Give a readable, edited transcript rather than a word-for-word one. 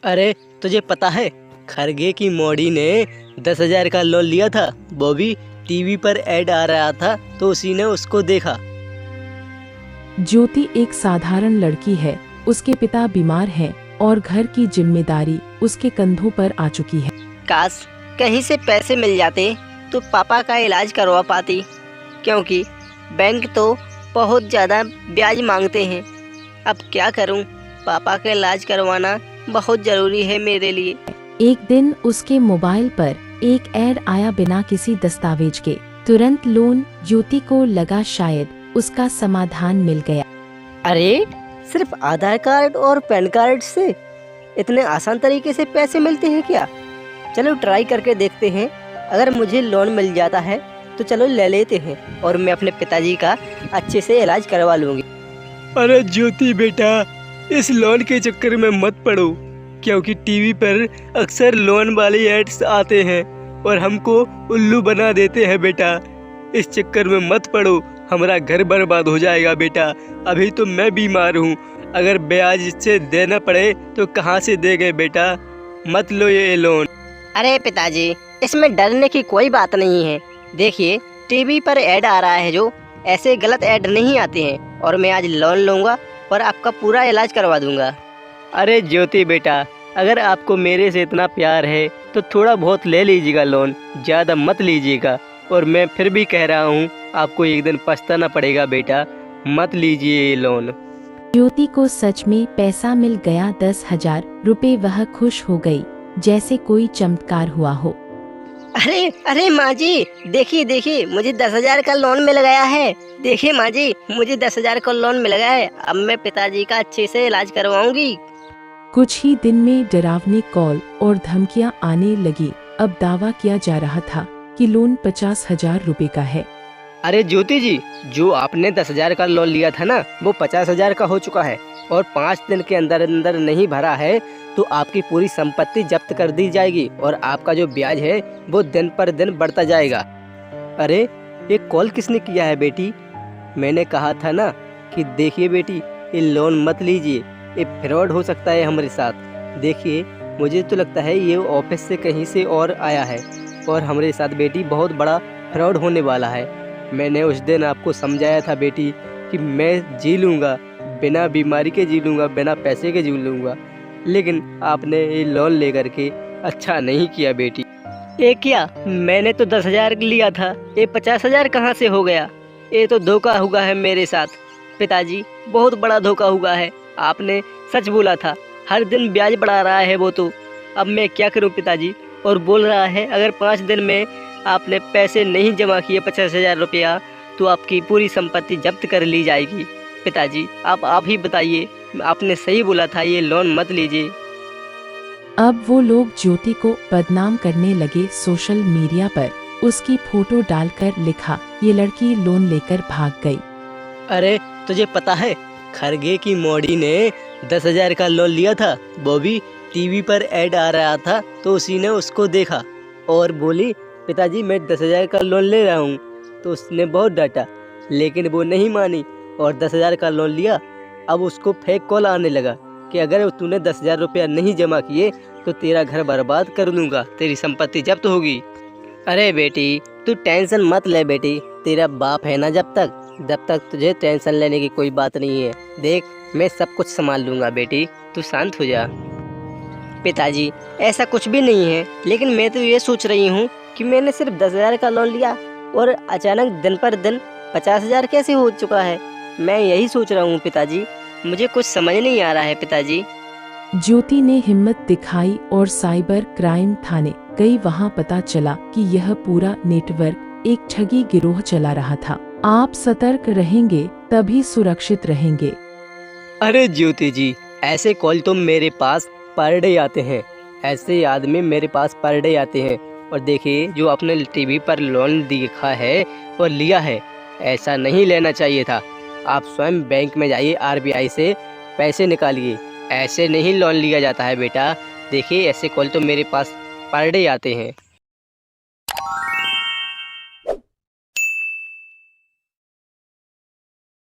अरे तुझे पता है, खरगे की मौड़ी ने 10,000 का लोन लिया था। वो भी टीवी पर ऐड आ रहा था तो उसी ने उसको देखा। ज्योति एक साधारण लड़की है। उसके पिता बीमार हैं और घर की जिम्मेदारी उसके कंधों पर आ चुकी है। काश कहीं से पैसे मिल जाते तो पापा का इलाज करवा पाती, क्योंकि बैंक तो बहुत ज़्यादा ब्याज मांगते हैं। अब क्या करूं, पापा का इलाज करवाना बहुत ज़रूरी है मेरे लिए। एक दिन उसके मोबाइल पर एक ऐड आया बिना किसी दस्तावेज के। तुरंत लोन। ज्योति को लगा शायद उसका समाधान मिल गया। अरे सिर्फ आधार कार्ड और पैन कार्ड से इतने आसान तरीके से पैसे मिलते हैं क्या? चलो ट्राई करके देखते हैं। अगर मुझे लोन मिल जाता है तो चलो ले लेते हैं और मैं अपने पिताजी का अच्छे से इलाज करवा लूँगी। अरे ज्योति बेटा, इस लोन के चक्कर में मत पड़ो, क्योंकि टीवी पर अक्सर लोन वाले एड्स आते हैं और हमको उल्लू बना देते हैं बेटा। इस चक्कर में मत पड़ो, हमारा घर बर्बाद हो जाएगा बेटा। अभी तो मैं बीमार हूँ, अगर ब्याज इससे देना पड़े तो कहाँ से देंगे बेटा। मत लो ये लोन। अरे पिताजी, इसमें डरने की कोई बात नहीं है। देखिए टीवी पर ऐड आ रहा है, जो ऐसे गलत ऐड नहीं आते हैं, और मैं आज लोन लूँगा और आपका पूरा इलाज करवा दूँगा। अरे ज्योति बेटा, अगर आपको मेरे से इतना प्यार है तो थोड़ा बहुत ले लीजिएगा लोन, ज़्यादा मत लीजिएगा। और मैं फिर भी कह रहा हूँ, आपको एक दिन पछताना पड़ेगा बेटा, मत लीजिए ये लोन। ज्योति को सच में पैसा मिल गया। 10,000 रुपए। वह खुश हो गई जैसे कोई चमत्कार हुआ हो। अरे अरे माँ जी, देखिए देखिए, मुझे 10,000 का लोन मिल गया है। देखिए माँ जी, मुझे 10,000 का लोन मिल गया है। अब मैं पिताजी का अच्छे से इलाज करवाऊंगी। कुछ ही दिन में डरावनी कॉल और धमकियां आने लगी। अब दावा किया जा रहा था कि लोन 50,000 रुपए का है। अरे ज्योति जी, जो आपने 10,000 का लोन लिया था ना, वो 50,000 का हो चुका है, और 5 दिन के अंदर अंदर नहीं भरा है तो आपकी पूरी संपत्ति जब्त कर दी जाएगी और आपका जो ब्याज है वो दिन पर दिन बढ़ता जाएगा। अरे ये कॉल किसने किया है बेटी? मैंने कहा था ना कि देखिए बेटी, ये लोन मत लीजिए, ये फ्रॉड हो सकता है हमारे साथ। देखिए, मुझे तो लगता है ये ऑफिस से कहीं से और आया है और हमारे साथ बेटी बहुत बड़ा फ्रॉड होने वाला है। मैंने उस दिन आपको समझाया था बेटी कि मैं जी लूँगा, बिना बीमारी के जी लूँगा, बिना पैसे के जी लूँगा, लेकिन आपने ये लोन लेकर के अच्छा नहीं किया बेटी। ये क्या, मैंने तो 10,000 लिया था, ये 50,000 कहाँ से हो गया? ये तो धोखा हुआ है मेरे साथ। पिताजी, बहुत बड़ा धोखा हुआ है। आपने सच बोला था, हर दिन ब्याज बढ़ा रहा है वो तो। अब मैं क्या करूं पिताजी? और बोल रहा है अगर 5 दिन में आपने पैसे नहीं जमा किए 50,000 रुपया तो आपकी पूरी संपत्ति जब्त कर ली जाएगी। पिताजी आप ही बताइए, आपने सही बोला था, ये लोन मत लीजिए। अब वो लोग ज्योति को बदनाम करने लगे। सोशल मीडिया पर उसकी फोटो डालकर लिखा, ये लड़की लोन लेकर भाग गई। अरे तुझे पता है, खरगे की मौड़ी ने 10,000 का लोन लिया था। वो भी टीवी पर ऐड आ रहा था तो उसी ने उसको देखा और बोली, पिताजी मैं 10,000 का लोन ले रहा हूँ। तो उसने बहुत डांटा, लेकिन वो नहीं मानी और 10,000 का लोन लिया। अब उसको फेक कॉल आने लगा कि अगर तूने 10,000 रुपया नहीं जमा किए तो तेरा घर बर्बाद कर दूंगा, तेरी संपत्ति जब्त होगी। अरे बेटी, तू टेंशन मत ले बेटी, तेरा बाप है ना जब तक तुझे टेंशन लेने की कोई बात नहीं है। देख, मैं सब कुछ संभाल लूँगा बेटी, तू शांत हो जा। पिताजी, ऐसा कुछ भी नहीं है, लेकिन मैं तो ये सोच रही हूँ कि मैंने सिर्फ 10,000 का लोन लिया और अचानक दिन पर दिन 50,000 कैसे हो चुका है। मैं यही सोच रहा हूँ पिताजी, मुझे कुछ समझ नहीं आ रहा है पिताजी। ज्योति ने हिम्मत दिखाई और साइबर क्राइम थाने गई। वहां पता चला कि यह पूरा नेटवर्क एक ठगी गिरोह चला रहा था। आप सतर्क रहेंगे तभी सुरक्षित रहेंगे। अरे ज्योति जी, ऐसे कॉल तो मेरे पास पर डे आते हैं, ऐसे आदमी मेरे पास पर डे आते हैं। और देखिए, जो आपने टीवी पर लोन देखा है और लिया है, ऐसा नहीं लेना चाहिए था। आप स्वयं बैंक में जाइए, आरबीआई से पैसे निकालिए, ऐसे नहीं लोन लिया जाता है बेटा। देखिए, ऐसे कॉल तो मेरे पास पर डे आते हैं।